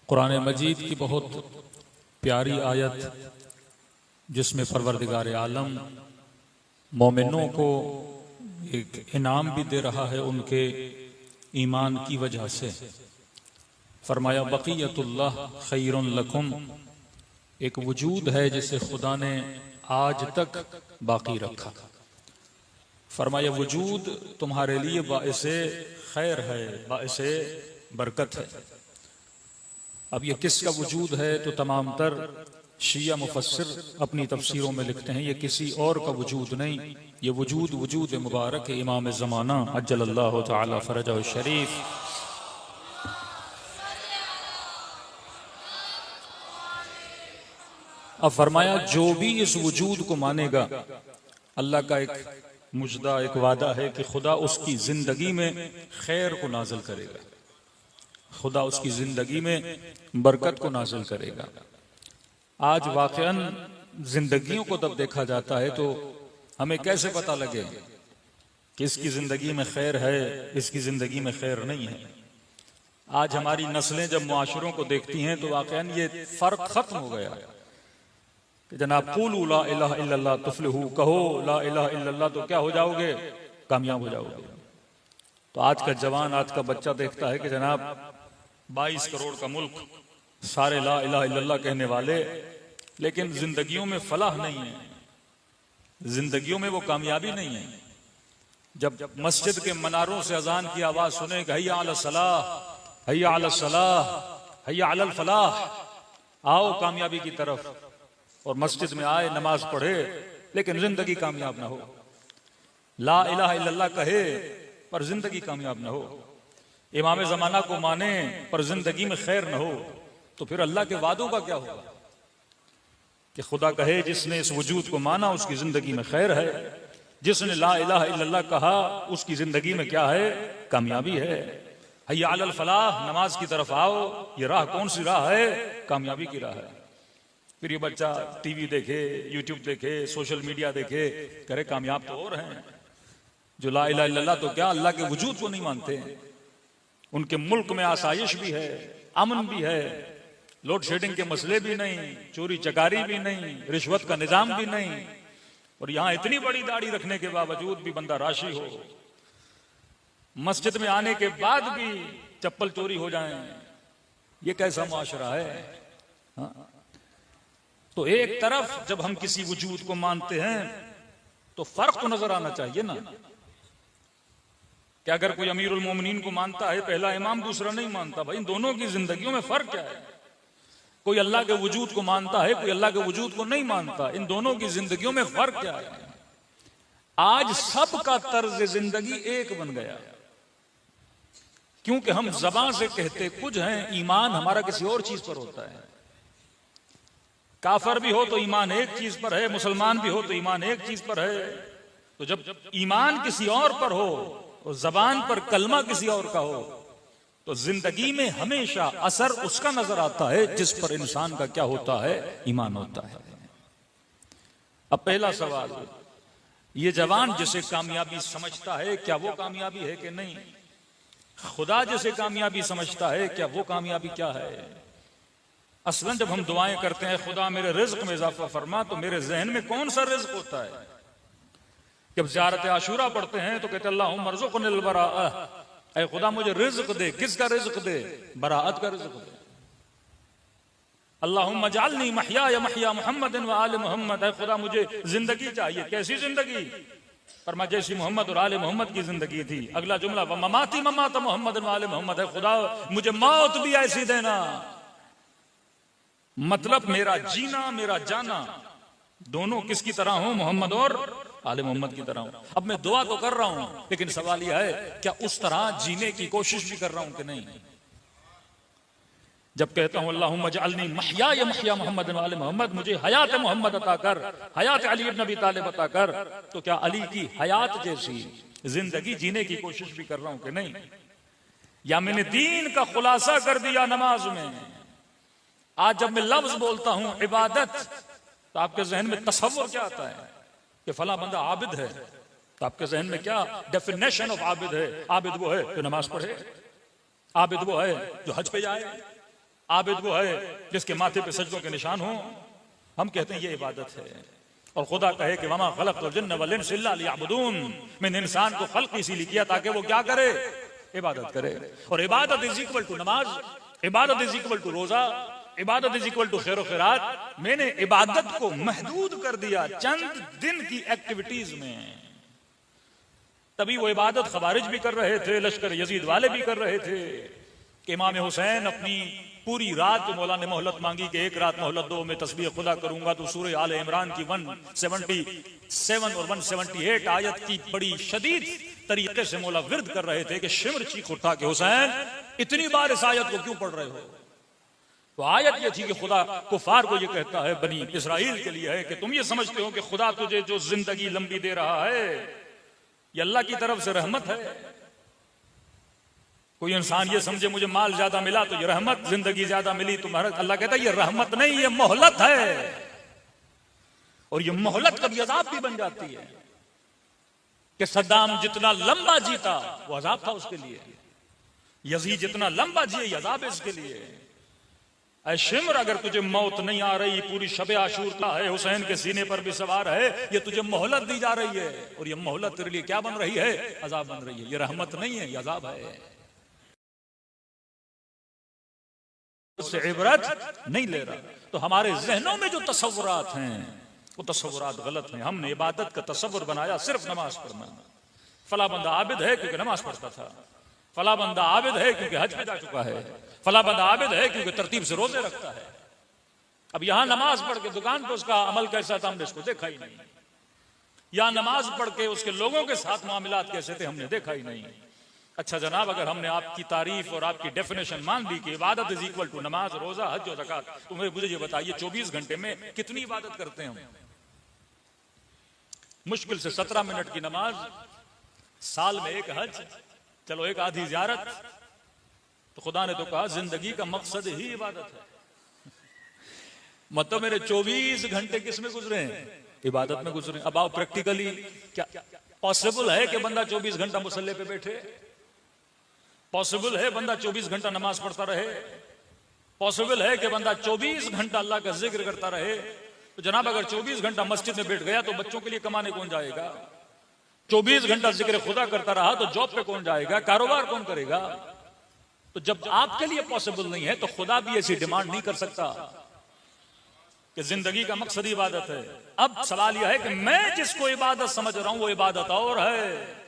कुरान मजीद की बहुत प्यारी आयत जिसमें परवरदिगार आलम मोमिनों को एक इनाम भी दे रहा है उनके ईमान की वजह से। फरमाया बक़ियतुल्लाह खैरुन लकुम, एक वजूद है जिसे खुदा ने आज तक बाकी रखा। फरमाया वजूद तुम्हारे लिए बाइसे खैर है, बाइसे बरकत है। अब ये किसका वजूद है? तो तमाम तर शिया मुफस्सिर अपनी तफसीरों में लिखते हैं ये किसी और का वजूद नहीं, ये वजूद वजूद मुबारक है इमाम ज़माना अज्जलल्लाहु तआला फरजहु शरीफ। अब फरमाया जो भी इस वजूद को मानेगा, अल्लाह का एक मुजदा, एक वादा है कि खुदा उसकी जिंदगी में खैर को नाजिल करेगा, खुदा उसकी जिंदगी में बरकत को नाजिल करेगा। आज वाकईन जिंदगियों को तब देखा जाता है तो हमें कैसे पता लगे कि इसकी जिंदगी में खैर है, इसकी जिंदगी में खैर नहीं है। आज हमारी नस्लें जब मुआशरों को देखती हैं तो वाकईन ये फर्क खत्म हो गया कि जनाब क़ूलू ला इलाहा इल्लल्लाह तुफ्लिहू, कहो ला इलाहा इल्लल्लाह तो क्या हो जाओगे? कामयाब हो जाओगे। तो आज का जवान, आज का बच्चा देखता है कि जनाब 22 करोड़ का मुल्क, सारे ला इलाहा इल्लल्लाह कहने वाले, लेकिन जिंदगियों में फलाह नहीं है, जिंदगियों में वो कामयाबी नहीं है। जब मस्जिद के मनारों से अजान की आवाज सुने कि हय्या अला सलाह, हय्या अला सलाह, हय्या अलल फलाह, आओ कामयाबी की तरफ, और मस्जिद में आए, नमाज पढ़े, लेकिन जिंदगी कामयाब ना हो। ला इलाहा इल्लल्लाह कहे पर जिंदगी कामयाब ना हो, इमाम ज़माना को माने पर जिंदगी में खैर न हो, तो फिर अल्लाह के वादों का क्या होगा? कि खुदा कहे जिसने इस वजूद को माना उसकी जिंदगी में खैर है, जिसने ला इलाहा इल्लल्लाह कहा उसकी जिंदगी में क्या है? कामयाबी है। हय्या अलल फलाह, नमाज की तरफ आओ, ये राह कौन सी राह है? कामयाबी की राह है। फिर ये बच्चा टीवी देखे, यूट्यूब देखे, सोशल मीडिया देखे, करे कामयाब तो और हैं जो ला इलाहा इल्लल्लाह तो क्या अल्लाह के वजूद को नहीं मानते हैं। उनके मुल्क में आसाइश भी है, अमन भी है, लोड शेडिंग के मसले भी नहीं, चोरी चकारी भी नहीं, रिश्वत का निजाम भी नहीं, और यहां इतनी बड़ी दाढ़ी रखने के बावजूद भी बंदा राशि हो, मस्जिद में आने के बाद भी चप्पल चोरी हो जाए, ये कैसा मुआशरा है? हाँ? तो एक तरफ जब हम किसी वजूद को मानते हैं तो फर्क तो नजर आना चाहिए ना, कि अगर कोई अमीरुल मोमिनीन को मानता है, पहला इमाम, दूसरा नहीं मानता, भाई इन दोनों की जिंदगियों में फर्क क्या है? कोई अल्लाह के वजूद को मानता है, कोई अल्लाह के वजूद को नहीं मानता, इन दोनों की जिंदगियों में फर्क क्या है? आज सबका तर्ज जिंदगी एक बन गया, क्योंकि हम ज़बान से कहते कुछ हैं, ईमान हमारा किसी और चीज पर होता है। काफर भी हो तो ईमान एक चीज पर है, मुसलमान भी हो तो ईमान एक चीज पर है। तो जब ईमान किसी और पर हो और जबान पर कलमा किसी और का हो, तो जिंदगी में हमेशा असर उसका नजर आता है जिस पर इंसान का क्या होता है? ईमान होता है। अब पहला सवाल, ये जवान जिसे कामयाबी समझता है, क्या वो कामयाबी है कि नहीं? खुदा जिसे कामयाबी समझता है, क्या वो कामयाबी क्या है? असलन जब हम दुआएं करते हैं खुदा मेरे रिज्क में इजाफा फरमा, तो मेरे जहन में कौन सा रिज्क होता है? जब ज़ियारत आशूरा पढ़ते हैं तो कहते अल्लाहुम्मा अर्ज़ुक़निल बराअह, ऐ खुदा मुझे रिज्क दे। किसका रिज्क दे? बराअत का रिज्क दे। अल्लाहुम्मा जअलनी महयाया महया मुहम्मदिन व आले मुहम्मद, ऐ खुदा मुझे जिंदगी चाहिए। कैसी जिंदगी? फरमा जैसी मोहम्मद और आले मोहम्मद की जिंदगी थी। अगला जुमला व ममाती ममात मुहम्मदिन व आले मुहम्मद, ऐ खुदा मुझे मौत भी ऐसी देना। मतलब मेरा जीना, मेरा जाना दोनों किसकी तरह हो? मोहम्मद और आले मोहम्मद की तरह हो। अब मैं दुआ तो कर रहा हूं, लेकिन सवाल यह है क्या उस तरह जीने की कोशिश भी कर रहा हूं कि नहीं? जब कहता हूं अल्लाहुम्मा जअलनी महयाया महया मोहम्मद व आले मोहम्मद, मुझे हयात मोहम्मद अता कर, हयात अली इब्न अबी तालिब अता कर, तो क्या अली की हयात जैसी जिंदगी जीने की कोशिश भी कर रहा हूं कि नहीं? या मैंने दीन का खुलासा कर दिया नमाज में? आज जब मैं लफ्ज बोलता हूं इबादत, तो आपके जहन में तसव्वुर क्या आता है कि फला बंदा आबिद है? तो आपके जहन में क्या डेफिनेशन ऑफ आबिद है? आबिद वो है जो नमाज पढ़े, आबिद वो है जो हज पे जाए, आबिद वो है जिसके माथे पे सजदों के निशान हो। हम कहते हैं ये इबादत है। और खुदा कहे कि वमा खलक़तुल जिन्न वल इंसा इल्ला लियअबुदून, मैंने इंसान को खल्क इसीलिए किया ताकि वो क्या करे, इबादत करे। और इबादत इज इक्वल टू नमाज, इबादत इज इक्वल टू रोजा, इबादत इज इक्वल टू खैर व खैरात। मैंने इबादत को महदूद कर दिया चंद दिन की एक्टिविटीज में। तभी वो इबादत खवारिज भी कर रहे थे, लश्कर यजीद वाले भी कर रहे थे कि इमाम हुसैन अपनी पूरी रात जो मौला ने मोहलत मांगी कि एक रात मोहलत दो, मैं तस्बीह खुदा करूंगा, तो सूरह आले इमरान की 177 और 178 आयत की बड़ी शदीद तरीके से मौला विर्द कर रहे थे कि शिमर चीख उठा के हुसैन इतनी बार इस आयत को क्यों पढ़ रहे हो। तो आयत ये थी कि खुदा कुफार को ये कहता है, बनी इसराइल के लिए है कि तुम ये समझते हो कि खुदा तुझे जो जिंदगी लंबी दे रहा है ये अल्लाह की तरफ से रहमत है। कोई इंसान ये समझे मुझे माल ज्यादा मिला तो ये रहमत, जिंदगी ज्यादा मिली तो महरत। अल्लाह कहता है ये रहमत नहीं, ये मोहलत है। और ये मोहलत कभी अजाब भी बन जाती है कि सद्दाम जितना लंबा जीता वो अजाब था उसके लिए, यजीद जितना लंबा जिए ये अजाब है इसके लिए। ऐ शिमर, अगर तुझे मौत नहीं आ रही, पूरी शबे आशूर का है, हुसैन के सीने पर भी सवार है, ये तुझे मोहलत दी जा रही है। और ये मोहलत तेरे लिए क्या बन रही है, अजाब बन रही है। ये रहमत नहीं है, ये अजाब है। उससे इबरत नहीं ले रहा। तो हमारे जहनों में जो तसव्वुरात हैं वो तसव्वुरात गलत हैं। हमने इबादत का तसव्वुर बनाया सिर्फ नमाज पढ़ना। फला बंदा आबिद है क्योंकि नमाज पढ़ता था, फला बंदा आबिद है क्योंकि हज पे जा चुका है, फला बंदा आबिद है क्योंकि तरतीब से रोजे रखता है। अब यहां नमाज पढ़ के दुकान पे उसका अमल कैसा था हमने इसको देखा ही नहीं, या नमाज पढ़ के उसके लोगों के साथ मामलात कैसे थे हमने देखा ही नहीं। अच्छा जनाब, अगर हमने आपकी तारीफ और आपकी डेफिनेशन मान ली कि इबादत इज इक्वल टू नमाज, रोजा, हज और ज़कात, तो मुझे ये बताइए 24 घंटे में कितनी इबादत करते हैं हम? मुश्किल से 17 मिनट की नमाज, साल में एक हज, चलो एक आधी ज़ियारत। तो खुदा ने तो कहा जिंदगी का मकसद ही इबादत है। मतलब मेरे 24 घंटे किस में गुजरे हैं? इबादत में गुजरे। अब आओ प्रैक्टिकली क्या पॉसिबल है कि बंदा 24 घंटा मुसल्ले पे बैठे? पॉसिबल है बंदा 24 घंटा नमाज पढ़ता रहे? पॉसिबल है कि बंदा 24 घंटा अल्लाह का जिक्र करता रहे? तो जनाब अगर 24 घंटा मस्जिद में बैठ गया तो बच्चों के लिए कमाने कौन जाएगा? 24 घंटा जिक्र खुदा करता रहा तो जॉब पे कौन जाएगा? कारोबार कौन करेगा? तो जब आपके लिए पॉसिबल नहीं है तो खुदा भी ऐसी डिमांड नहीं कर सकता कि जिंदगी का मकसद इबादत है। अब सवाल यह है कि मैं जिसको इबादत समझ रहा हूं वो इबादत और है,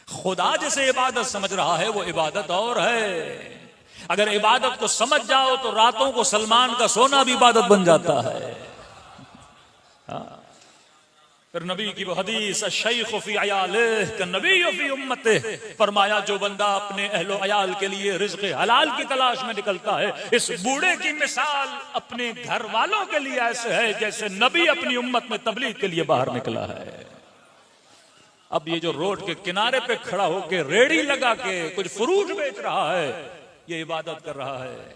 खुदा जिसे इबादत समझ रहा है वो इबादत और है। अगर इबादत को समझ जाओ तो रातों को सलमान का सोना भी इबादत बन जाता है। फिर नबी की वो हदीस शैख़ फी अयालिह कन्नबी फी उम्मतिह, फरमाया जो बंदा अपने अहलो अयाल के लिए रिज़्क़ हलाल की तलाश में निकलता है, इस बूढ़े की मिसाल अपने घर वालों के लिए ऐसे है जैसे नबी अपनी उम्मत में तबलीग के लिए बाहर निकला है। अब ये जो रोड के किनारे पे खड़ा होके रेड़ी लगा के कुछ फ्रूट बेच रहा है, ये इबादत कर रहा है।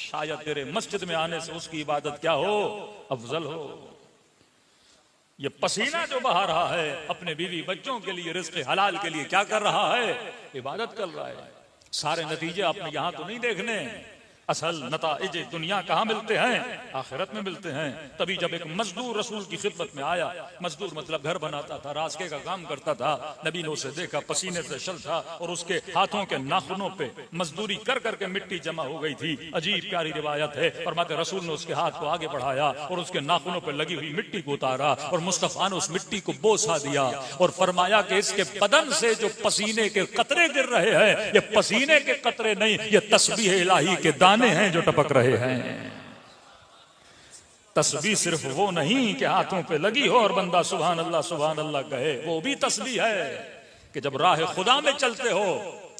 शायद तेरे मस्जिद में आने से उसकी इबादत क्या हो, अफजल हो। ये पसीना जो बहा रहा है अपने बीवी बच्चों के लिए, रिज़्क़ हलाल के लिए क्या कर रहा है? इबादत कर रहा है। सारे नतीजे आपने यहां तो नहीं देखने, असल नताइज दुनिया कहाँ मिलते हैं? आखिरत में मिलते हैं। तभी जब एक मजदूर रसूल की खिदमत में आया, मजदूर मतलब घर बनाता था, रास्ते का काम करता था, नबी ने उसे देखा, पसीने से शल था और उसके हाथों के नाखूनों पे मजदूरी कर करके मिट्टी जमा हो गई थी। अजीब प्यारी रिवायत है। फरमाते रसूल ने उसके हाथ को आगे बढ़ाया और उसके नाखूनों पे लगी हुई मिट्टी को उतारा और मुस्तफा ने उस मिट्टी को बोसा दिया और फरमाया कि इसके बदन से जो पसीने के कतरे गिर रहे हैं, ये पसीने के कतरे नहीं, ये तस्बीह इलाही के दाने हैं जो टपक रहे हैं। तस्बीह सिर्फ वो नहीं कि हाथों पे लगी हो और बंदा सुभान अल्लाह कहे, वो भी तस्बीह है कि जब राह खुदा में चलते हो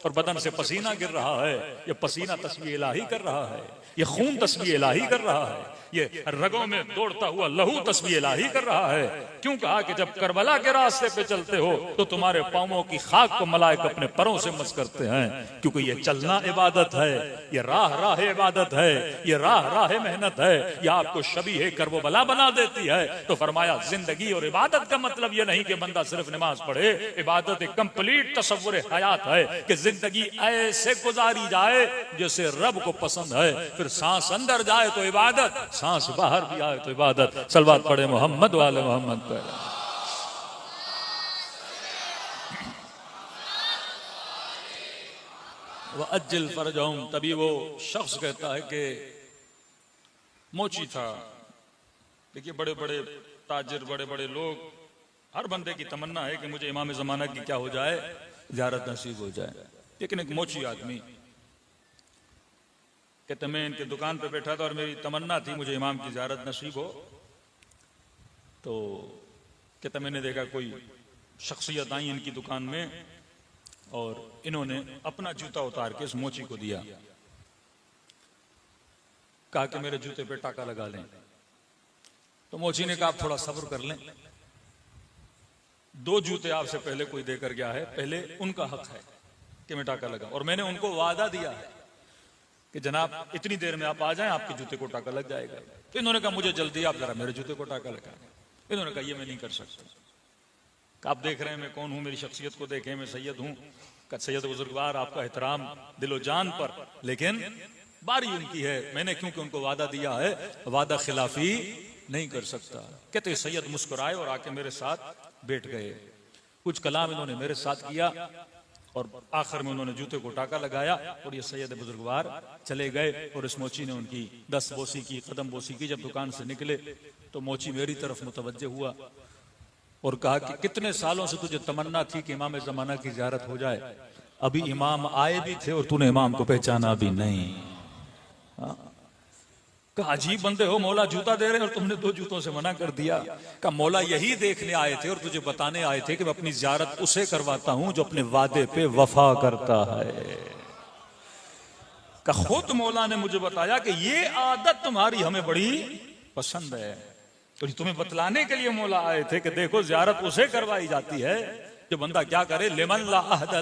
और बदन से पसीना गिर रहा है, ये पसीना तस्बीह इलाही कर रहा है, ये खून तस्बीह इलाही कर रहा है, ये रगों में दौड़ता हुआ लहू तस्बीह इलाही कर रहा है। क्यों कहा कि जब करबला के रास्ते पे चलते हो तो तुम्हारे पांवों की खाक को मलाइक अपने परों से मस करते हैं, क्योंकि ये चलना इबादत है, ये राह इबादत है, ये राह मेहनत है, ये आपको शबीह करबला बना देती है। तो फरमाया जिंदगी और इबादत का मतलब ये नहीं कि बंदा सिर्फ नमाज पढ़े, इबादत एक कंप्लीट तसव्वुर हयात है कि जिंदगी ऐसे गुजारी जाए जैसे रब को पसंद है। फिर सांस अंदर जाए तो इबादत, सांस बाहर भी आए तो इबादत। सलवात पढ़े मोहम्मद वाले मोहम्मद पर। वह अज्जल फरजहुम, तभी वो शख्स कहता है कि मोची था। देखिए बड़े बड़े ताजिर, बड़े बड़े लोग, हर बंदे की तमन्ना है कि मुझे इमाम ज़माना की क्या हो जाए, ज़ियारत नसीब हो जाए। लेकिन एक मोची आदमी कहते मैं इनके दुकान पे बैठा था और मेरी तमन्ना थी मुझे इमाम की ज़ियारत नसीब हो। तो कहते मैंने देखा कोई शख्सियत आई इनकी दुकान में और इन्होंने अपना जूता उतार के इस मोची को दिया, कहा कि मेरे जूते पे टाका लगा लें। तो मोची ने कहा आप थोड़ा सब्र कर लें, 2 जूते आपसे पहले कोई देकर गया है, पहले उनका हक है कि मैं टाका लगा, और मैंने उनको वादा दिया है कि जनाब इतनी देर में आप आ जाएं, आपके जूते को टाका लग जाएगा। तो इन्होंने कहा मुझे जल्दी, आप जरा मेरे जूते को टाका लगाएं। इन्होंने कहा ये मैं नहीं कर सकता। आप देख रहे हैं मैं कौन हूं, मेरी शख्सियत को देखें, मैं सैयद हूं, सैयद बुजुर्गवार, आपका एहतराम दिलो जान पर, लेकिन बारी उनकी है, मैंने क्योंकि उनको वादा दिया है, वादा खिलाफी नहीं कर सकता। कहते सैयद मुस्कुराए और आके मेरे साथ बैठ गए। कुछ कलाम इन्होंने मेरे साथ किया और आखिर में उन्होंने जूते को टाका लगाया और ये सैयद बुजुर्गवार चले गए। और इस मोची ने उनकी 10 बोसी की, कदम बोसी की। जब दुकान से निकले तो मोची मेरी तरफ मुतवज्जे हुआ और कहा कि कितने सालों से तुझे तमन्ना थी कि इमाम ज़माना की ज़ियारत हो जाए, अभी इमाम आए भी थे और तूने इमाम को पहचाना भी नहीं। कहा अजीब बंदे हो, मौला जूता दे रहे हैं और तुमने 2 जूतों से मना कर दिया। कहा मौला यही देखने आए थे और तुझे बताने आए थे कि मैं अपनी ज़ियारत उसे करवाता हूं जो अपने वादे पे वफा करता है। कहा खुद मौला ने मुझे बताया कि ये आदत तुम्हारी हमें बड़ी पसंद है, तो तुम्हें बतलाने के लिए मौला आए थे कि देखो ज़ियारत उसे करवाई जाती है जो बंदा क्या करे, लिमन ला अहद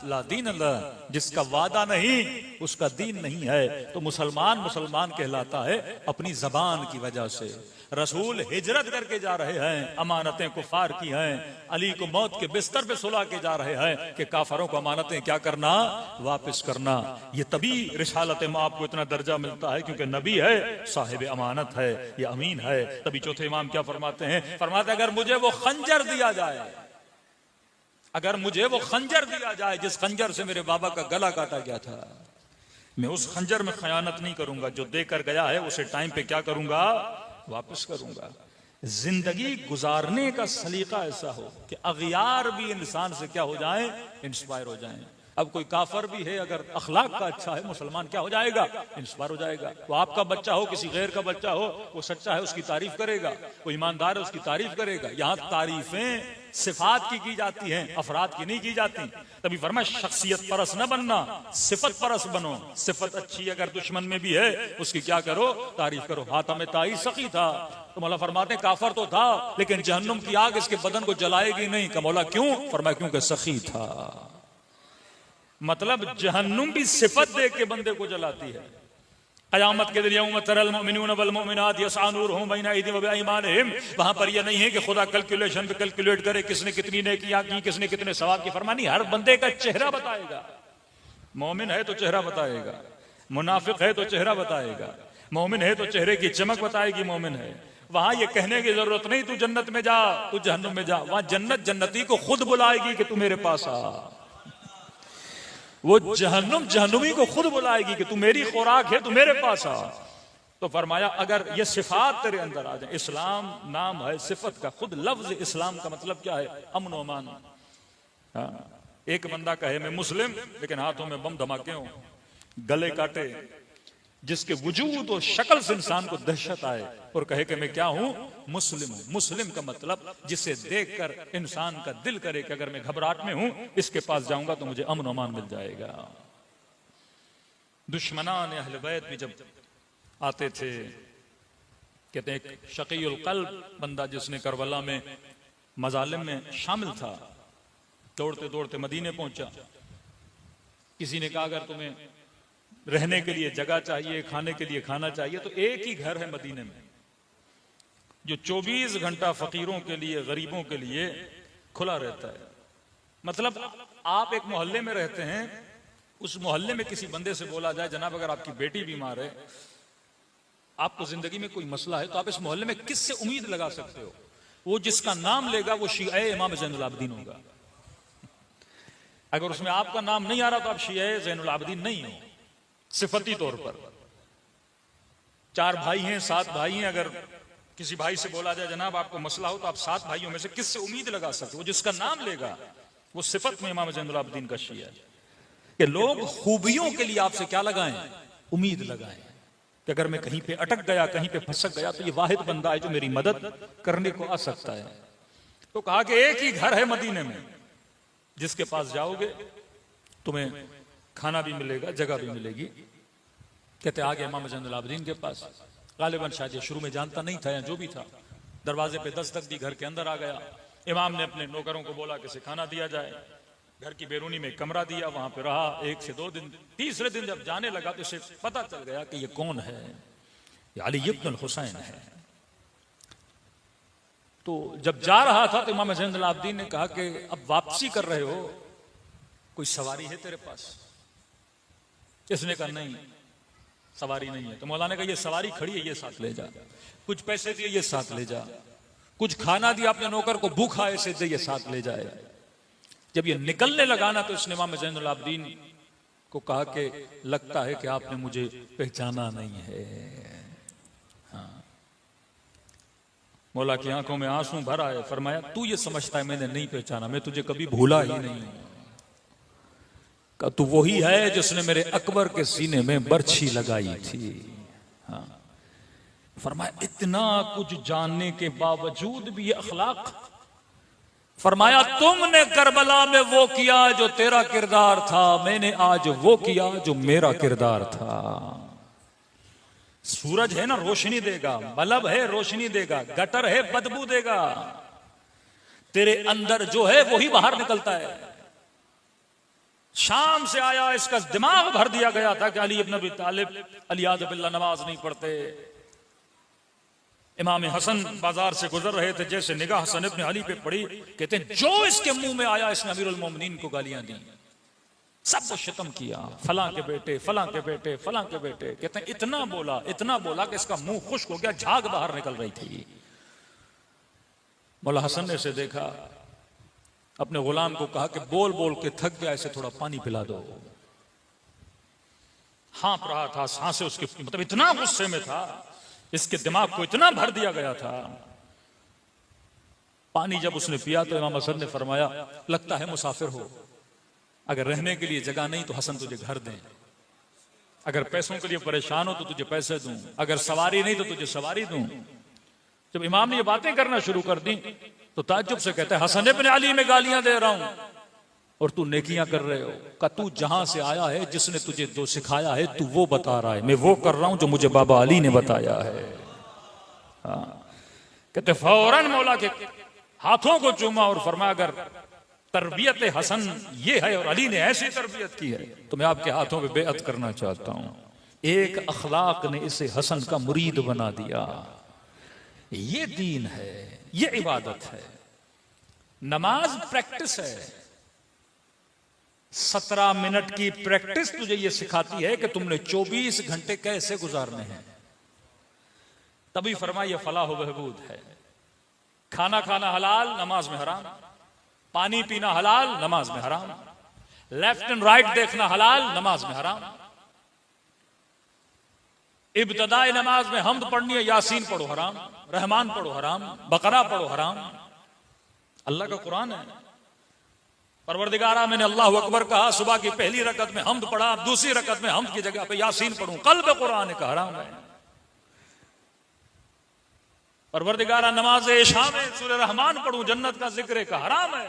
ला दीन ला, जिसका वादा नहीं उसका दीन नहीं है। तो मुसलमान मुसलमान कहलाता है अपनी जबान की वजह से। रसूल हिजरत करके जा रहे हैं, अमानतें कुफार की हैं, अली को मौत के बिस्तर पे सुला के जा रहे हैं कि काफरों को अमानतें क्या करना, वापस करना। ये तभी रिसालत में आपको इतना दर्जा मिलता है क्योंकि नबी है, साहिब अमानत है, ये अमीन है। तभी चौथे इमाम क्या फरमाते हैं, फरमाते अगर मुझे वो खंजर दिया जाए, अगर मुझे वो खंजर दिया जाए जिस खंजर से मेरे बाबा का गला काटा गया था, मैं उस खंजर में खयानत नहीं करूंगा। जो देकर गया है उसे टाइम पे क्या करूंगा, वापस करूंगा। जिंदगी गुजारने का सलीका ऐसा हो कि अगियार भी इंसान से क्या हो जाए, इंस्पायर हो जाए। अब कोई काफर भी है, अगर अखलाक का अच्छा है, मुसलमान क्या हो जाएगा, इंस्पायर हो जाएगा। वो आपका बच्चा हो, किसी गैर का बच्चा हो, वो सच्चा है उसकी तारीफ करेगा, वो ईमानदार है उसकी तारीफ करेगा। यहाँ तारीफें सिफात की जाती हैं, अफराद की नहीं की जाती। तभी फरमाया शख्सियत परस न बनना, सिफत परस बनो। सिफत अच्छी अगर दुश्मन में भी है उसकी क्या करो, तारीफ करो। हातम ताई सखी था, तो मौला फरमाते काफर तो था लेकिन जहन्नुम की आग इसके बदन को जलाएगी नहीं। का मौला क्यों, फरमाया क्योंकि सखी था। मतलब जहन्नुम भी सिफत देख के बंदे को जलाती है। क़यामत के दिन यौम तरल मुमिनून वल मुमिनात यस्अा नूरुहुम बैना अयदीहिम व बिअयमानिहिम, वहां पर यह नहीं है कि खुदा कैलकुलेशन पे कैलकुलेट करे किसने कितनी नेकियां की, किसने कितने सवाब की। फरमानी हर बंदे का चेहरा बताएगा। मोमिन है तो चेहरा बताएगा, मुनाफिक है तो चेहरा बताएगा, मोमिन है तो चेहरे की चमक बताएगी मोमिन है। वहां ये कहने की जरूरत नहीं तू जन्नत में जा, तू जहन्नुम में जा। वहां जन्नत जन्नती को खुद बुलाएगी कि तू मेरे पास आ। वो जहन्नुम जहन्नुमी को खुद बुलाएगी कि तू मेरी खुराक है, तू मेरे पास आ। तो फरमाया अगर ये सिफात तेरे अंदर आ जाए, इस्लाम नाम है सिफत का, खुद लफ्ज इस्लाम का मतलब क्या है, अमन व अमान। एक बंदा कहे मैं मुस्लिम लेकिन हाथों में बम धमाके हों, गले काटे, जिसके वजूद और शक्ल से इंसान को दहशत आए और कहे कि मैं क्या हूं, मुस्लिम हूं। मुस्लिम का मतलब जिसे देखकर इंसान का दिल करे कि अगर मैं घबराहट में हूं इसके पास जाऊंगा तो मुझे अमन अमान मिल जाएगा। दुश्मनान अहले बैत भी जब आते थे, कहते हैं एक शकीउल कल्ब बंदा जिसने करबला में मजालिम में शामिल था, दौड़ते दौड़ते मदीने पहुंचा। किसी ने कहा अगर तुम्हें रहने के लिए जगह चाहिए, खाने के लिए खाना चाहिए, तो एक ही घर है मदीने में जो 24 घंटा फकीरों के लिए, गरीबों के लिए खुला रहता है। मतलब आप एक मोहल्ले में रहते हैं, उस मोहल्ले में किसी बंदे से बोला जाए जनाब अगर आपकी बेटी बीमार है, आपको जिंदगी में कोई मसला है, तो आप इस मोहल्ले में किससे उम्मीद लगा सकते हो? वो जिसका नाम लेगा वो शिया इमाम ज़ैनुल आबिदीन होगा। अगर उसमें आपका नाम नहीं आ रहा तो आप शिया ज़ैनुल आबिदीन नहीं हो, सिफती तौर पर। 4 भाई हैं, 7 भाई हैं, अगर किसी भाई से बोला जाए जनाब आपको मसला हो, तो आप 7 भाइयों में से किससे उम्मीद लगा सकते हो? वो जिसका नाम लेगा वो सिफत में इमाम ज़ैनुल आबिदीन का शिया है। कि लोग खूबियों के लिए आपसे क्या लगाएं? उम्मीद लगाएं कि अगर मैं कहीं पे अटक गया, कहीं पे फंसक गया, तो ये वाहिद बंदा है जो मेरी मदद करने को आ सकता है। तो कहा कि एक ही घर है मदीने में जिसके पास जाओगे तुम्हें खाना भी मिलेगा, जगह भी मिलेगी। कहते आगे इमाम ज़ैनुल आबिदीन के पास, गालिबन शायद शुरू में जानता नहीं था या जो भी था, दरवाजे पे दस्तक दी, घर के अंदर आ गया। इमाम ने अपने नौकरों को बोला कि इसे खाना दिया जाए। घर की बैरूनी में कमरा दिया, वहां पे रहा 1 से 2 दिन। तीसरे दिन जब जाने लगा तो इसे पता चल गया कि ये कौन है, ये अली इब्न हुसैन है। तो जब जा रहा था तो इमाम ज़ैनुल आबिदीन ने कहा कि अब वापसी कर रहे हो, कोई सवारी है तेरे पास? इसने कहा नहीं, सवारी नहीं है। तो मौलाना ने कहा ये सवारी खड़ी है, ये साथ ले जा। कुछ पैसे दिए, ये साथ ले जा। कुछ खाना दिया अपने नौकर को, भूखा ऐसे दे, ये साथ ले जाए। जब ये निकलने लगा ना तो इसने इमाम ज़ैनुल आबिदीन को कहा कि लगता है कि आपने मुझे पहचाना नहीं है। हाँ। मौला की आंखों में आंसू भर आए। फरमाया तू ये समझता है मैंने नहीं पहचाना, मैं तुझे कभी भूला ही नहीं। का तू वही है जिसने मेरे अकबर के सीने में बर्छी लगाई थी। हाँ। फरमाया इतना कुछ जानने के बावजूद भी ये अखलाक। फरमाया तुमने करबला में वो किया जो तेरा किरदार था, मैंने आज वो किया जो मेरा किरदार था। सूरज है ना रोशनी देगा, बल्ब है रोशनी देगा, गटर है बदबू देगा, तेरे अंदर जो है वही बाहर निकलता है। शाम से आया, इसका दिमाग भर दिया गया था कि अली इब्न अबी तालिब अलियाज़ बिल्लाह नमाज नहीं पढ़ते। इमाम हसन बाजार से गुजर रहे थे, जैसे निगाह हसन इब्न अली पे पड़ी, कहते हैं जो इसके मुंह में आया इसने अमीरुल मोमिनीन को गालियां दी, सबको शितम किया, फलां के बेटे, फलां के बेटे, फलां के बेटे। कहते हैं इतना बोला कि इसका मुंह खुश्क हो गया, झाग बाहर निकल रही थी। मौला हसन ने इसे देखा, अपने गुलाम को कहा कि बोल बोल के थक गया, इसे थोड़ा पानी पिला दो। हाँप रहा था, सांसें उसके, मतलब इतना गुस्से में था, इसके दिमाग को इतना भर दिया गया था। पानी जब उसने पिया तो इमाम हसन ने फरमाया लगता है मुसाफिर हो, अगर रहने के लिए जगह नहीं तो हसन तुझे घर दें, अगर पैसों के लिए परेशान हो तो तुझे पैसे दूं, अगर सवारी नहीं तो तुझे सवारी दूं। जब इमाम ने ये बातें करना शुरू कर दी तो ताज्जुब से कहता है हसन इब्न अली में गालियां दे रहा हूं और तू नेकियां कर रहे हो। का तू जहां से आया है, जिसने तुझे जो सिखाया है तू वो बता रहा है, मैं वो कर रहा हूं जो मुझे बाबा अली ने बताया है। हाँ। कहते फौरन मौला के हाथों को चूमा और फरमाया अगर तरबियत हसन ये है और अली ने ऐसी तरबियत की है तो मैं आपके हाथों पे बेअत करना चाहता हूं। एक अखलाक ने इसे हसन का मुरीद बना दिया। ये दीन है, ये इबादत है। नमाज प्रैक्टिस है, 17 मिनट की प्रैक्टिस तुझे ये सिखाती है कि तुमने 24 घंटे कैसे गुजारने हैं। तभी फरमाइए फलाह व बहबूद है। खाना खाना हलाल, नमाज में हराम। पानी पीना हलाल, नमाज में हराम। लेफ्ट एंड राइट देखना हलाल, नमाज में हराम। इब्तदाई नमाज में हम्द पढ़नी है, यासीन पढ़ो हराम, रहमान पढ़ो हराम, बकरा पढ़ो हराम। अल्लाह का कुरान है। परवरदिगारा मैंने अल्लाह अकबर कहा, सुबह की पहली रकत में हम्द पढ़ा, दूसरी रकत में हम्द की जगह पे यासीन पढ़ूं, कल्ब कुरान का हराम है। परवरदिगारा नमाज इशा में सूरह रहमान पढ़ूं, जन्नत का जिक्र का हराम है।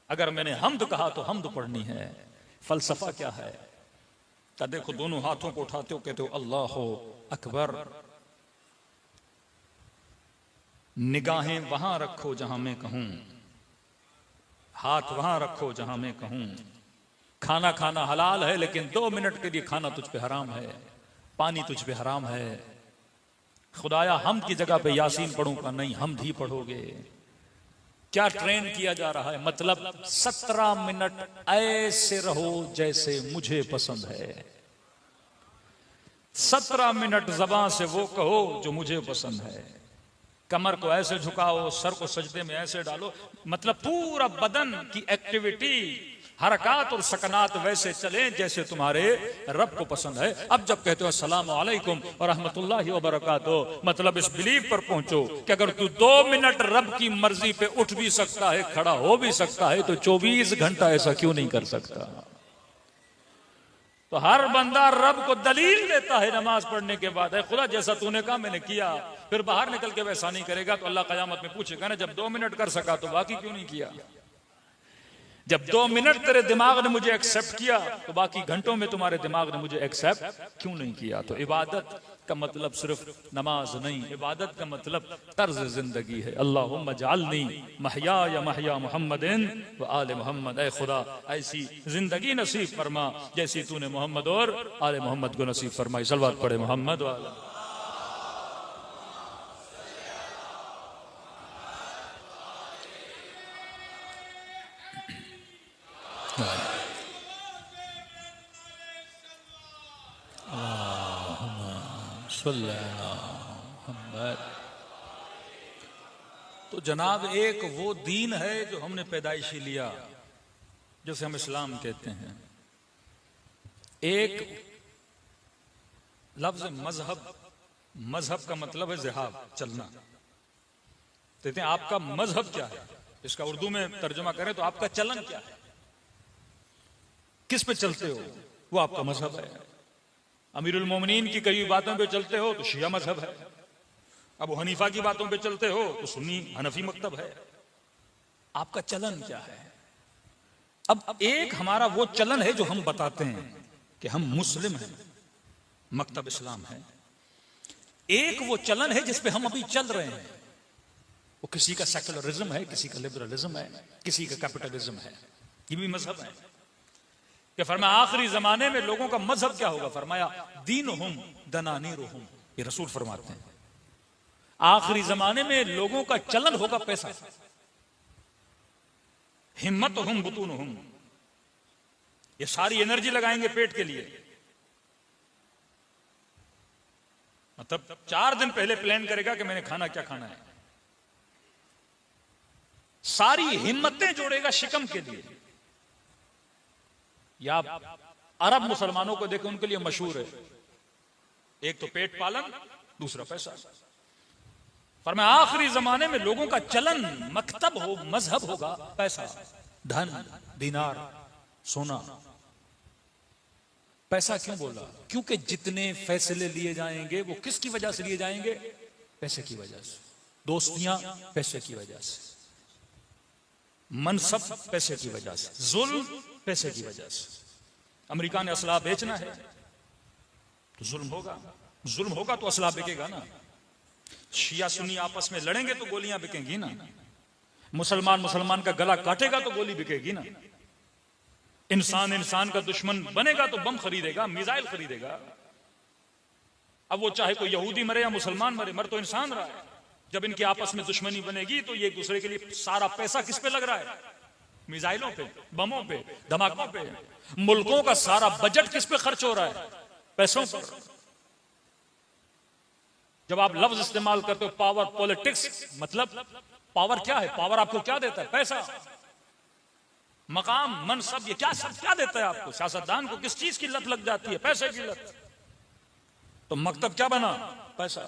अगर मैंने हम्द कहा तो हम्द पढ़नी है। फलसफा क्या है? तो देखो दोनों हाथों को उठाते हो, कहते हो अल्लाह अकबर। निगाहें वहां रखो जहां मैं कहूं, हाथ वहां रखो जहां मैं कहूं। खाना खाना हलाल है लेकिन 2 मिनट के लिए खाना तुझ पे हराम है, पानी तुझ पे हराम है। खुदाया हमद की जगह पे यासीन पढ़ूं का नहीं, हमद ही पढ़ोगे। क्या ट्रेन किया जा रहा है? मतलब 17 मिनट ऐसे रहो जैसे मुझे पसंद है। 17 मिनट ज़बान से वो कहो जो मुझे पसंद है। कमर को ऐसे झुकाओ, सर को सजदे में ऐसे डालो, मतलब पूरा बदन की एक्टिविटी, हरकत और सकनात वैसे चले जैसे तुम्हारे रब को पसंद है। अब जब कहते हो अस्सलाम वालेकुम और रहमतुल्लाहि व बरकातुहू, मतलब इस बिलीव पर पहुंचो कि अगर तू 2 मिनट रब की मर्जी पे उठ भी सकता है, खड़ा हो भी सकता है, तो 24 घंटा ऐसा क्यों नहीं कर सकता? तो हर बंदा रब को दलील देता है नमाज पढ़ने के बाद, है खुदा जैसा तूने कहा मैंने किया। फिर बाहर निकल के वैसा नहीं करेगा तो अल्लाह क़यामत में पूछेगा ना, जब 2 मिनट कर सका तो बाकी क्यों नहीं किया? जब 2 मिनट तेरे दिमाग ने मुझे एक्सेप्ट किया तो बाकी घंटों में तुम्हारे दिमाग ने मुझे एक्सेप्ट क्यों नहीं किया? तो इबादत का मतलब सिर्फ नमाज नहीं, इबादत का मतलब तर्ज जिंदगी है। अल्लाहुम्मा जअलनी महया या महया मुहम्मदिन व आले मोहम्मद, ऐ खुदा ऐसी जिंदगी नसीब फरमा जैसी तूने मोहम्मद और आले मोहम्मद को नसीब फरमाई। सलवात पढ़े मोहम्मद वाला। तो जनाब एक वो दीन है जो हमने पैदाइशी लिया, जिसे हम इस्लाम कहते हैं। एक लफ्ज मजहब, मजहब का मतलब है जिहाब, चलना। कहते हैं आपका मजहब क्या है? इसका उर्दू में तर्जुमा करें तो आपका चलन क्या है, किस पे चलते हो, वो आपका मजहब है। अमीरुल मोमिनीन की कई बातों पे चलते हो तो शिया मजहब है। अबू हनीफा की बातों पे चलते हो तो सुन्नी हनफी मकतब है। आपका चलन क्या है? अब एक हमारा वो चलन है जो हम बताते हैं कि हम मुस्लिम हैं, मकतब इस्लाम है। एक वो चलन है जिस पे हम अभी चल रहे हैं, वो किसी का सेकुलरिज्म है, किसी का लिबरलिज्म है, किसी का कैपिटलिज्म है। ये भी मजहब है कि फरमाया आखिरी जमाने में लोगों का मजहब क्या होगा? फरमाया दीनुहुम दनानीरुहुम, ये रसूल फरमाते हैं आखिरी जमाने में लोगों का चलन होगा पैसा। हिम्मतहुम बुतूनुहुम, ये सारी एनर्जी लगाएंगे पेट के लिए। मतलब 4 दिन पहले प्लान करेगा कि मैंने खाना क्या खाना है, सारी हिम्मतें जोड़ेगा शिकम के लिए। या अरब मुसलमानों को देखें, उनके लिए मशहूर है एक तो पेट पालन, दूसरा पैसा। फरमाया आखिरी जमाने में लोगों का चलन, मकतब हो, मजहब होगा पैसा, धन, दिनार, सोना। पैसा क्यों बोला? क्योंकि जितने फैसले लिए जाएंगे वो किसकी वजह से लिए जाएंगे? पैसे की वजह से। दोस्तियां पैसे की वजह से, मनसब पैसे की वजह से, जुल्म पैसे की वजह से। अमेरिका ने असला बेचना है तो जुल्म होगा, जुल्म होगा तो असला बिकेगा ना। शिया सुन्नी आपस में लड़ेंगे तो गोलियां बिकेंगी ना। मुसलमान मुसलमान का गला काटेगा तो गोली बिकेगी ना। इंसान इंसान का दुश्मन बनेगा तो बम खरीदेगा, मिसाइल खरीदेगा। अब वो चाहे कोई यहूदी मरे या मुसलमान मरे, मर तो इंसान रहा है। जब इनकी आपस में दुश्मनी बनेगी तो ये एक दूसरे के लिए सारा पैसा किस पे लग रहा है? मिसाइलों पे, बमों पे, धमाकों पे। मुल्कों का सारा बजट किस पे खर्च हो रहा है? पैसों पर। जब आप लफ्ज इस्तेमाल करते हो पावर पॉलिटिक्स, मतलब पावर क्या है? पावर आपको क्या देता है? पैसा, मकाम, मनसब, ये क्या सब क्या देता है आपको? सियासतदान को किस चीज की लत लग जाती है? पैसे की लत। तो मकतब क्या बना? पैसा।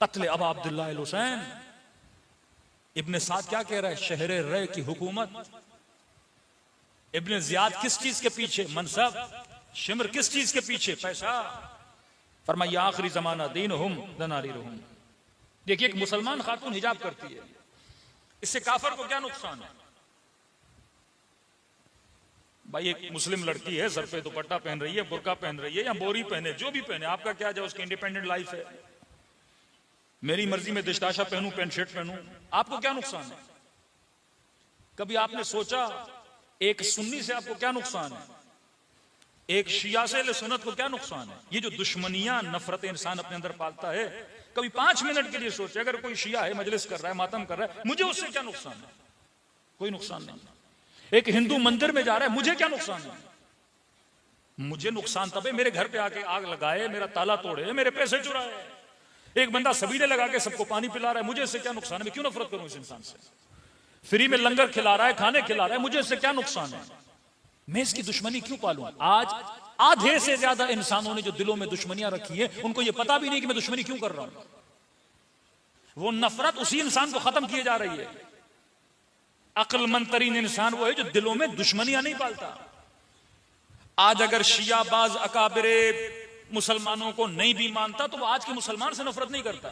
कत्ले अबा अब्दुल्लाह अल हुसैन, इब्ने साद क्या कह रहा है? शहरे रे की हुकूमत। इब्ने जियाद किस चीज के पीछे? मनसब। शिमर किस चीज के पीछे? पैसा। फरमाया आखिरी जमाना दीनुहुम दनारीरुहुम। देखिए एक मुसलमान खातून हिजाब करती है, इससे काफर को क्या नुकसान है? भाई एक मुस्लिम लड़की है, सर पे दुपट्टा पहन रही है, बुर्का पहन रही है या बोरी पहने, जो भी पहने, आपका क्या जाए, उसकी इंडिपेंडेंट लाइफ है। मेरी मर्जी में दिशदाशा पहनूं, पैंट शर्ट पहनूं, आपको क्या नुकसान है? कभी आपने सोचा एक सुन्नी से आपको क्या नुकसान है? एक शिया से सुन्नत को क्या नुकसान है? ये जो दुश्मनियां, नफरत इंसान अपने अंदर पालता है, कभी 5 मिनट के लिए सोचे अगर कोई शिया है, मजलिस कर रहा है, मातम कर रहा है, मुझे उससे क्या नुकसान है? कोई नुकसान नहीं। एक हिंदू मंदिर में जा रहा है, मुझे क्या नुकसान है? मुझे नुकसान तब है मेरे घर पे आके आग लगाए, मेरा ताला तोड़े, मेरे पैसे चुराए। एक बंदा सबीले लगा के सबको पानी पिला रहा है, मुझे इससे क्या नुकसान है? मैं क्यों नफरत करूं इस इंसान से? फ्री में लंगर खिला रहा है, खाने खिला रहा है, मुझे इससे क्या नुकसान है? मैं इसकी दुश्मनी क्यों पालूं? आज आधे से ज्यादा इंसानों ने जो दिलों में दुश्मनियां रखी है, उनको यह पता भी नहीं कि मैं दुश्मनी क्यों कर रहा हूं। वो नफरत उसी इंसान को खत्म किए जा रही है। अक्लमंद तरीन इंसान वो है जो दिलों में दुश्मनियां नहीं पालता। आज अगर शियाबाज अकाबिरे मुसलमानों को नहीं भी मानता तो वो आज के मुसलमान से नफरत नहीं करता।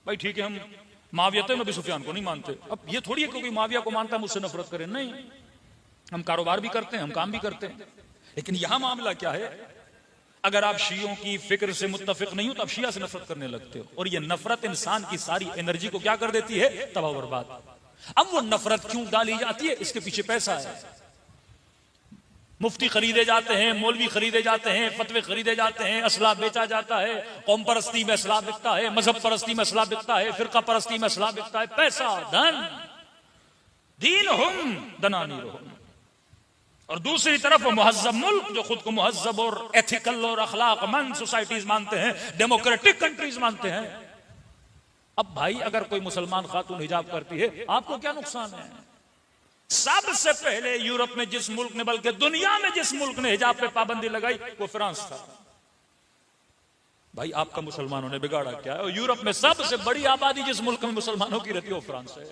भाई ठीक है, हम माविया नबी सुफियान को नहीं मानते, अब ये थोड़ी है क्योंकि माविया को मानता है मुझसे नफरत करें। नहीं, हम कारोबार भी करते हैं, हम काम भी करते हैं। लेकिन यहां मामला क्या है, अगर आप शियों की फिक्र से मुत्तफिक नहीं हो तो आप शिया से नफरत करने लगते हो, और ये नफरत इंसान की सारी एनर्जी को क्या कर देती है? तबाह बर्बाद। अब वो नफरत क्यों डाली जाती है? इसके पीछे पैसा है। मुफ्ती खरीदे जाते हैं, मौलवी खरीदे जाते हैं, फतवे खरीदे जाते हैं, असला बेचा जाता है, कौम परस्ती में असला बिकता है, मजहब परस्ती में असला बिकता है, फिरका परस्ती में असला बिकता है। पैसा, धन, दीन हुम दनानी रहो। और दूसरी तरफ वो मुहज्जब मुल्क जो खुद को मुहज्जब और एथिकल और अखलाकमंद सोसाइटीज मानते हैं, डेमोक्रेटिक कंट्रीज मानते हैं। अब भाई अगर कोई मुसलमान खातून हिजाब करती है, आपको क्या नुकसान है? सबसे पहले यूरोप में जिस मुल्क ने, बल्कि दुनिया में जिस मुल्क ने हिजाब पे पाबंदी लगाई वो फ्रांस था। भाई आपका मुसलमानों ने बिगाड़ा क्या है? और यूरोप में सबसे बड़ी आबादी जिस मुल्क में मुसलमानों की रहती है वो फ्रांस है।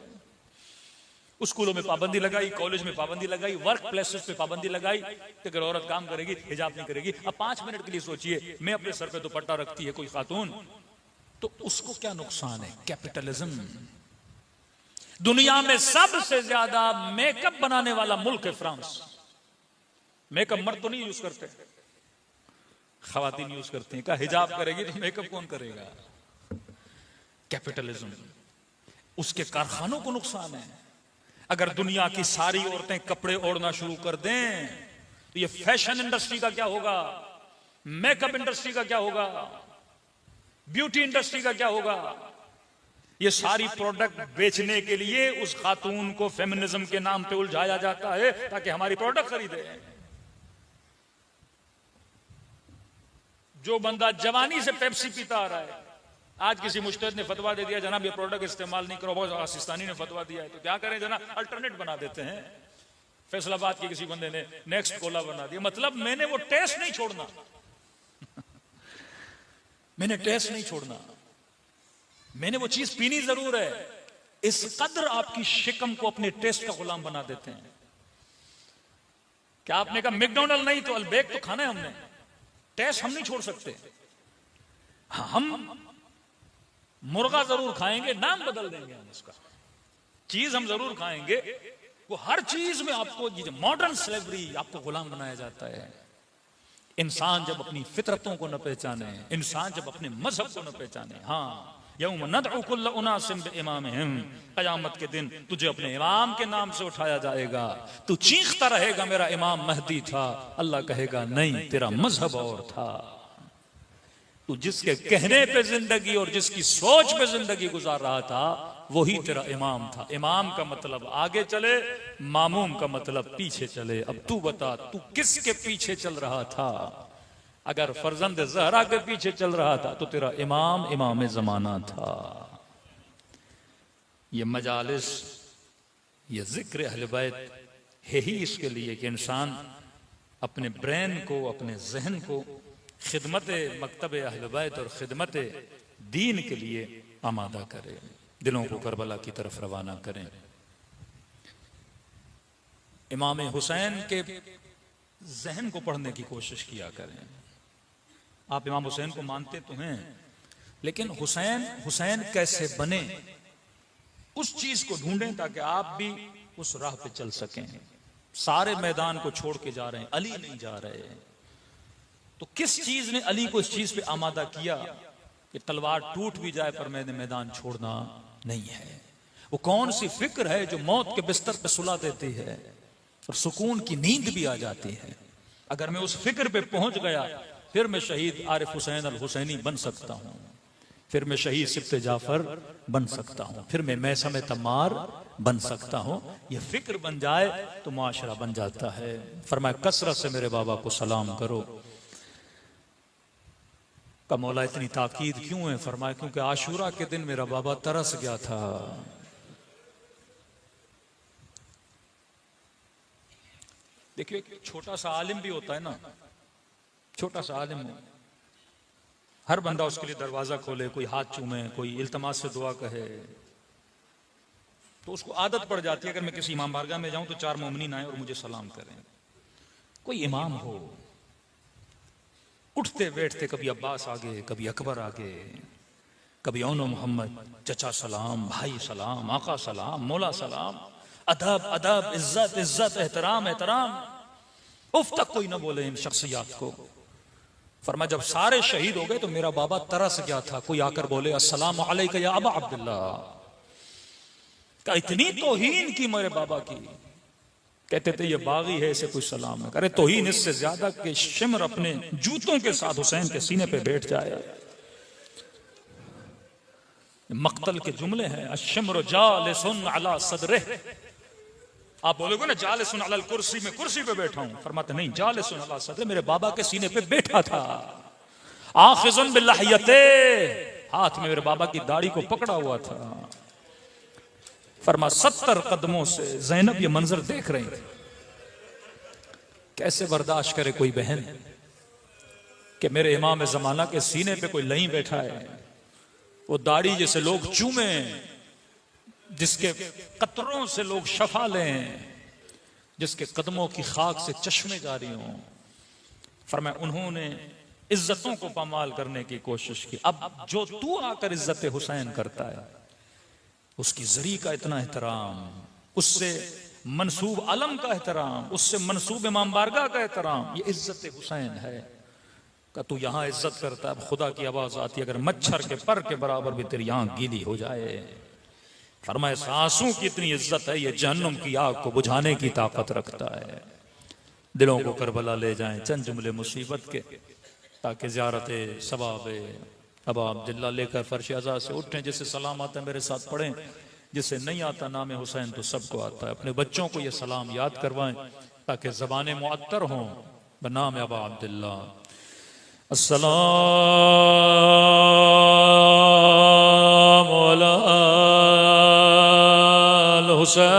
स्कूलों में पाबंदी लगाई, कॉलेज में पाबंदी लगाई, वर्क प्लेसेस पे पाबंदी लगाई कि अगर औरत काम करेगी हिजाब नहीं करेगी। अब 5 मिनट के लिए सोचिए, मैं अपने सर पे दुपट्टा रखती है कोई खातून, तो उसको क्या नुकसान है? कैपिटलिज्म। दुनिया में सबसे ज्यादा मेकअप बनाने वाला मुल्क है फ्रांस। मेकअप मर्द तो नहीं यूज करते, खवातीन यूज करती हैं। क्या हिजाब करेगी तो मेकअप कौन करेगा? कैपिटलिज्म। उसके कारखानों को नुकसान है। अगर दुनिया की सारी औरतें कपड़े ओढ़ना शुरू कर दें तो ये फैशन इंडस्ट्री का क्या होगा? मेकअप इंडस्ट्री का क्या होगा? ब्यूटी इंडस्ट्री का क्या होगा? ये सारी प्रोडक्ट बेचने के लिए उस खातून को फेमिनिज्म के नाम पे उलझाया जाता है ताकि हमारी प्रोडक्ट खरीदे। जो बंदा जवानी से पेप्सी पीता आ रहा है, आज किसी मुज्तहिद ने फतवा दे दिया जनाब ये प्रोडक्ट इस्तेमाल नहीं करो, बहुत आसिस्तानी ने फतवा दिया है, तो क्या करें जनाब? अल्टरनेट बना देते हैं। फैसलाबाद के किसी बंदे ने नेक्स्ट कोला बना दिया। मतलब मैंने वो टेस्ट नहीं छोड़ना मैंने टेस्ट नहीं छोड़ना, मैंने वो चीज पीनी जरूर है। इस कदर आपकी शिकम को अपने टेस्ट का गुलाम बना देते हैं। क्या आपने कहा मैकडॉनल्ड नहीं तो अल्बेक तो खाना है हमने, टेस्ट हम नहीं छोड़ सकते। हम मुर्गा जरूर खाएंगे, नाम बदल देंगे हम उसका, चीज हम जरूर खाएंगे। वो हर चीज में आपको ये मॉडर्न स्लेवरी, आपको गुलाम बनाया जाता है। इंसान जब अपनी फितरतों को न पहचाने, इंसान जब अपने मजहब को न पहचाने, हाँ यौम नदउ कुल्ल उनासिम बिइमामिहिम, क़यामत के दिन तुझे अपने इमाम के नाम से उठाया जाएगा। तू चीखता रहेगा मेरा इमाम महदी था, अल्लाह कहेगा नहीं तेरा मजहब और था। तू जिसके कहने पे जिंदगी और जिसकी सोच पे जिंदगी गुजार रहा था वही तेरा इमाम था। इमाम का मतलब आगे चले, मामूम का मतलब पीछे चले। अब तू बता तू किसके पीछे चल रहा था? अगर फर्जंद ज़हरा के पीछे चल रहा था तो तेरा इमाम इमाम ज़माना था। ये मजालिस, ये जिक्र अहले बैत है ही इसके लिए कि इंसान अपने ब्रेन को, अपने जहन को खिदमत मकतब अहले बैत और खिदमत दीन के लिए आमादा करे, दिलों को करबला की तरफ रवाना करें। इमाम हुसैन के जहन को पढ़ने की कोशिश किया करें। आप इमाम हुसैन को मानते तो हैं, लेकिन हुसैन कैसे बने उस चीज को ढूंढें ताकि आप भी उस राह पे चल सकें। सारे मैदान को छोड़ के जा रहे हैं, अली नहीं जा रहे। तो किस चीज ने अली को इस चीज पे आमादा किया कि तलवार टूट भी जाए पर मैंने मैदान छोड़ना नहीं है? वो कौन सी फिक्र है जो मौत के बिस्तर पे सुला देती है और सुकून की नींद भी आ जाती है? अगर मैं उस फिक्र पे पहुंच गया फिर मैं शहीद आरिफ हुसैन अल हुसैनी बन सकता हूं। फिर मैं शहीद सिब्ते जाफर बन सकता हूं, फिर मैं मैसम तम्मार बन सकता हूं। ये फिक्र बन जाए तो मुआशरा बन जाता है। फरमाया कसरत से मेरे बाबा को सलाम करो। का मौला इतनी ताकीद क्यों है? फरमाया क्योंकि आशूरा के दिन मेरा बाबा तरस गया था। देखिए एक छोटा सा आलिम भी होता है ना, छोटा सा आलिम हो, हर बंदा उसके लिए दरवाजा खोले, कोई हाथ चूमे, कोई इल्तमास से दुआ कहे, तो उसको आदत पड़ जाती है अगर मैं किसी इमाम बारगाह में जाऊं तो 4 मोमिनीन आए और मुझे सलाम करें। कोई इमाम हो, उठते बैठते कभी अब्बास आगे, कभी अकबर आगे, कभी औनो मोहम्मद, चचा सलाम, भाई सलाम, आका सलाम, मौला सलाम, अदब अदब, इज्जत इज्जत, एहतराम एहतराम, उफ तक कोई ना बोले इन शख्सियात को। फरमा जब सारे शहीद हो गए तो मेरा बाबा तरस गया था, कोई आकर बोले अस्सलाम अलैका या अबा अब्दुल्ला। का इतनी तौहीन की मेरे बाबा की, कहते थे ये बागी है, इसे कोई सलाम है। अरे तौहीन इससे ज्यादा कि शिमर अपने जूतों के साथ हुसैन के सीने पे बैठ जाए। मक्तल के जुमले हैं, अश्शिम्र जालिसुन अला सदरिह। आप बोलोगे ना जालिसुन अला कुर्सी, में कुर्सी पे बैठा हूं, फरमाते नहीं, जालिसुन अला सदरिह, मेरे बाबा के सीने पे बैठा था। आखिजुन बिल्लाहियते, हाथ में मेरे बाबा की दाढ़ी को पकड़ा हुआ था। फरमा 70 कदमों से ज़ैनब ये मंजर देख रही थी। कैसे बर्दाश्त करे कोई बहन कि मेरे इमाम जमाना के सीने पे कोई लई बैठा है, वो दाढ़ी जैसे लोग चूमे, जिसके कतरों से लोग शफा लें, जिसके कदमों की खाक से चश्मे जारी हों। फरमाया उन्होंने इज्जतों को पामाल करने की कोशिश की। अब जो तू आकर इज्जत हुसैन करता है, उसकी जरी का इतना एहतराम, उससे मनसूब अलम का एहतराम, उससे मनसूब इमाम बारगाह का एहतराम, ये इज्जत हुसैन है। का तू यहां इज्जत करता है, खुदा की आवाज आती है अगर मच्छर के पर के बराबर भी तेरी आंख गीली हो जाए। फरमाए सांसों की इतनी इज्जत है, ये जहन्नुम की आग को बुझाने की ताकत रखता है। दिलों को करबला ले जाएं चंद जुमले मुसीबत के, ताकि ज़ियारत सवाब अब आप जिल्ला लेकर फर्श अज़ा से उठें। जिसे सलाम आता है मेरे साथ पढ़ें, जिसे नहीं आता नाम हुसैन तो सबको आता है। अपने बच्चों को ये सलाम याद करवाएं ताकि ज़बानें मुअत्तर हों बनाम अबा अब्दुल्ला। अस्सलाम अला हुसैन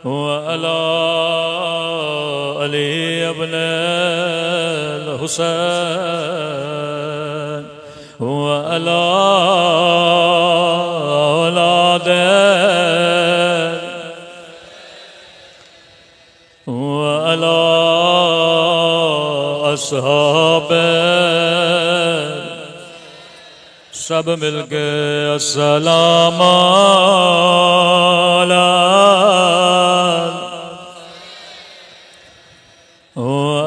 व अला अली इब्न हुसैन व अला औलाद व अला अस्हाब, सब मिलके अस्सलाम अला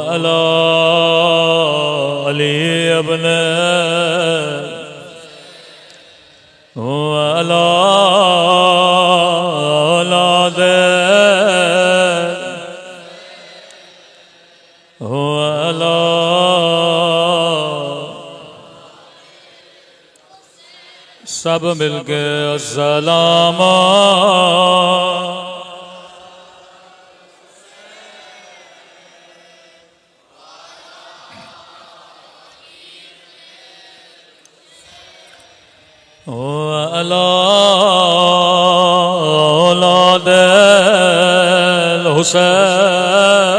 अला अली इब्न अला औलाद अला सब मिलके अस्सलाम अला औलाद हुसैन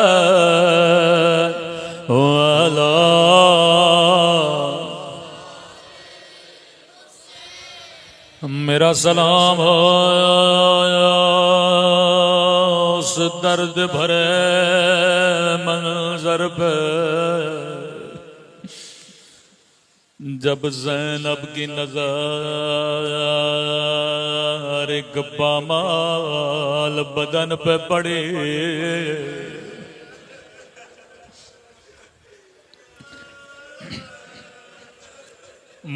अला मेरा सलाम हो उस दर्द भरे मंजर पे जब ज़ैनब की नजर एक पामाल बदन पे पड़ी।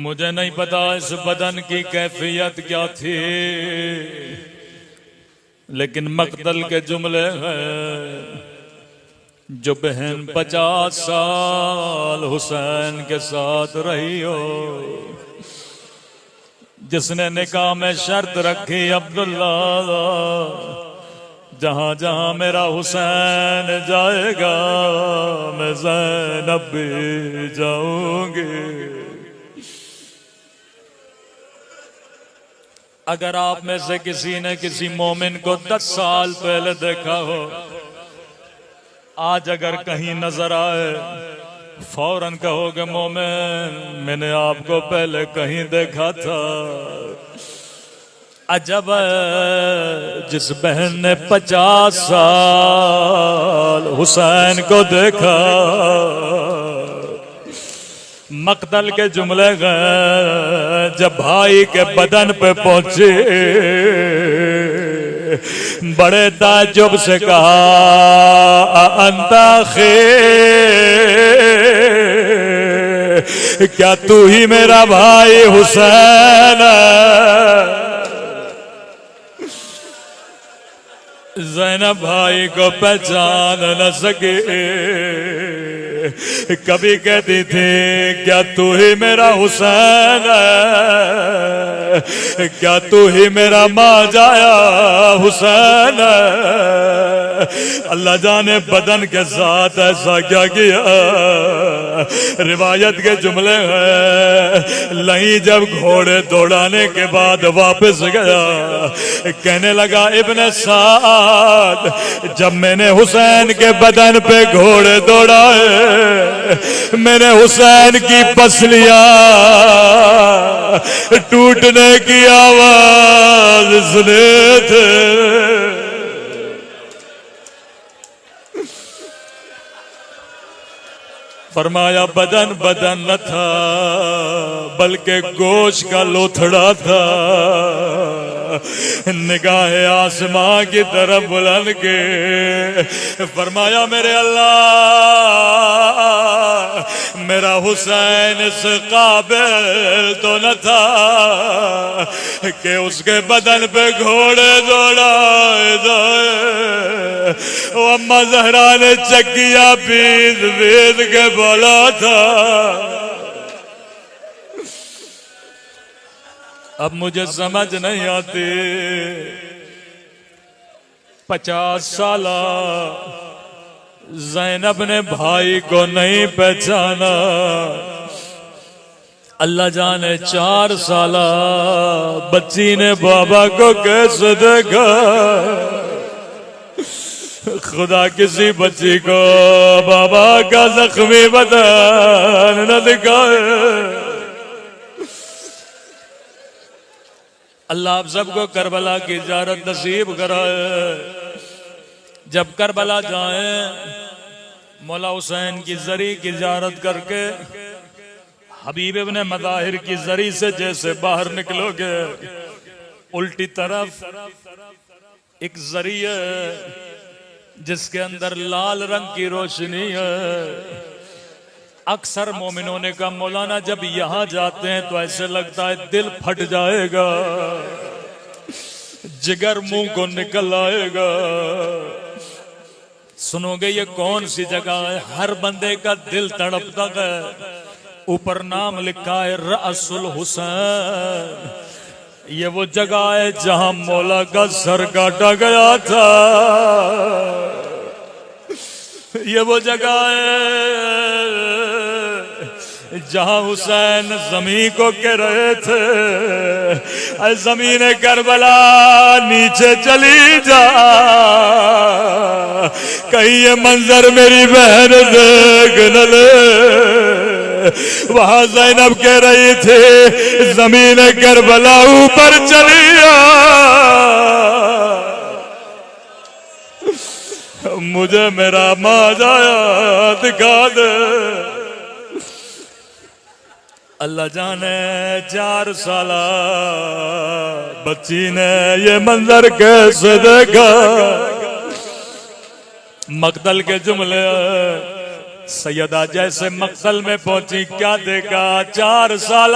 मुझे नहीं पता इस बदन की कैफियत क्या थी, लेकिन मक्तल के जुमले हैं जो बहन 50 साल हुसैन के साथ रही हो, जिसने निकाह में शर्त रखी अब्दुल्ला जहां जहां मेरा हुसैन जाएगा मैं ज़ैनब भी जाऊंगी। अगर आप में से किसी ने किसी मोमिन को 10 साल पहले देखा हो, आज अगर कहीं नजर आए फौरन कहोगे मोमिन मैंने आपको पहले कहीं देखा था। अजब जिस बहन ने 50 साल हुसैन को देखा, मक्तल के जुमले गए जब भाई के बदन पे पहुंचे, बड़े ताज्जुब से कहा अंता खे, क्या तू ही मेरा भाई हुसैन? ज़ैनब भाई को पहचान न सके, कभी कहती थी क्या तू ही मेरा हुसैन है, क्या तू ही मेरा माजाया हुसैन है। अल्लाह जाने बदन के साथ ऐसा क्या किया। रिवायत के जुमले हैं लही जब घोड़े दौड़ाने के बाद वापस गया, कहने लगा इब्ने साद जब मैंने हुसैन के बदन पे घोड़े दौड़ाए मेरे हुसैन की पसलियां टूटने की आवाज सुने थे। फरमाया बदन बदन न था बल्कि गोश्त का लोथड़ा था। निगाह आसमां की तरफ बुलंद के फरमाया मेरे अल्लाह मेरा हुसैन इस काबिल तो न था कि उसके बदन पे घोड़े दौड़ाए जाए। वो अम्मा जहरा ने चक्किया पीस पीस के बोला था। अब मुझे समझ नहीं आती 50 साल ज़ैनब ने भाई को नहीं पहचाना। अल्लाह जाने 4 साल बच्ची ने बाबा को कैसे देखा। खुदा किसी बच्ची को बाबा का जख्मी बदन न दिखाए। अल्लाह आप सबको करबला की ज़ियारत नसीब कराए। जब करबला जाए मौला हुसैन की जरी की ज़ियारत करके हबीब इब्ने मज़ाहिर की जरी से जैसे बाहर निकलोगे उल्टी तरफ एक जरी है जिसके अंदर लाल रंग की रोशनी है। अक्सर मोमिनों ने कहा मौलाना जब यहाँ जाते हैं तो ऐसे लगता है दिल फट जाएगा, जिगर मुंह को निकल आएगा। सुनोगे ये कौन सी जगह है? हर बंदे का दिल तड़पता है। ऊपर नाम लिखा है रअसुल हुसैन। ये वो जगह है जहां मौला का सर काटा गया था। ये वो जगह है जहां हुसैन जमीन को कह रहे थे जमीन करबला नीचे चली जा, कहीं ये मंजर मेरी बहन देख न ले। वहां ज़ैनब कह रही थी जमीन करबला ऊपर चली जा, मुझे मेरा माजाया दिखा दे। अल्लाह जाने 4 साल बच्ची ने ये मंजर कैसे देखा। मक्तल के जुमले सैयदा जैसे मक्तल में पहुंची क्या देखा? 4 साल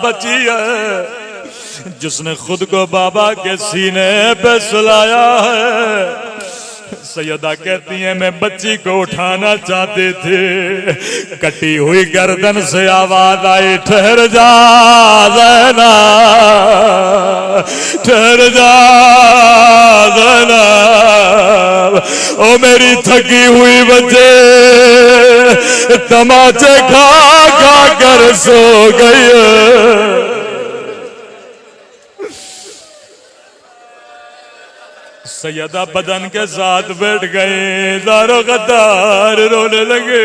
बच्ची है जिसने खुद को बाबा के सीने पे सुलाया है। सैयदा कहती हैं मैं बच्ची को उठाना चाहते थे, कटी हुई गर्दन से आवाज आई, ठहर जा ज़ैनब, ठहर जा ज़ैनब। ओ मेरी थकी हुई बच्चे तमाचे खा खा कर सो गई। सैयदा बदन के साथ बैठ गए, दारो गद्दार रोने लगे।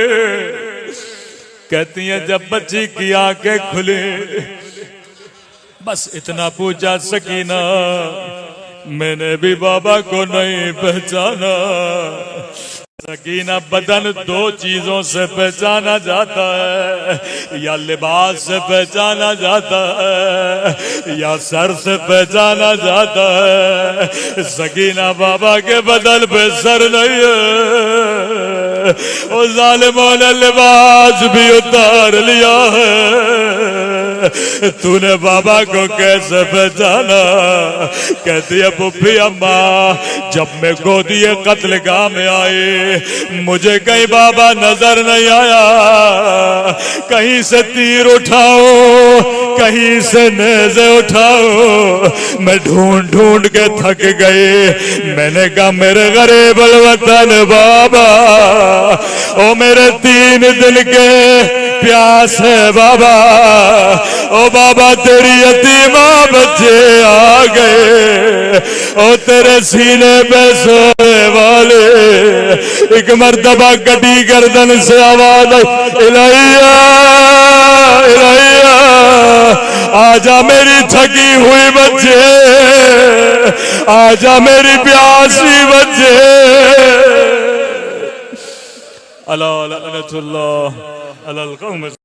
कहती हैं जब बच्ची की आंखें खुली, बस इतना पूछा सकीना, मैंने भी बाबा को नहीं पहचाना। सकीना बदन दो चीजों से पहचाना जाता है, या लिबास से पहचाना जाता है या सर से पहचाना जाता है। सकीना बाबा के बदन पे सर नहीं है, ओ जालिमों ने लिबास भी उतार लिया है, तूने बाबा को कैसे पहचाना? कहती है पुप्पी अम्मा, जब मैं गोदी कत्लगाह में आए मुझे कहीं बाबा नजर नहीं आया। कहीं से तीर उठाओ, कहीं से नेज़े उठाओ, मैं ढूंढ ढूंढ के थक गए। मैंने कहा मेरे गरीब वतन बाबा, ओ मेरे 3 दिन के प्यास है बाबा, ओ बाबा तेरी यतीमा बच्चे आ गए, ओ तेरे सीने पे सोने वाले। एक मर्तबा कटी गर्दन से आवाज, इलाहिया इलाहिया आजा मेरी थकी हुई बच्चे, आजा मेरी प्यासी बच्चे। अला लअनतुल्लाह अलल कौम।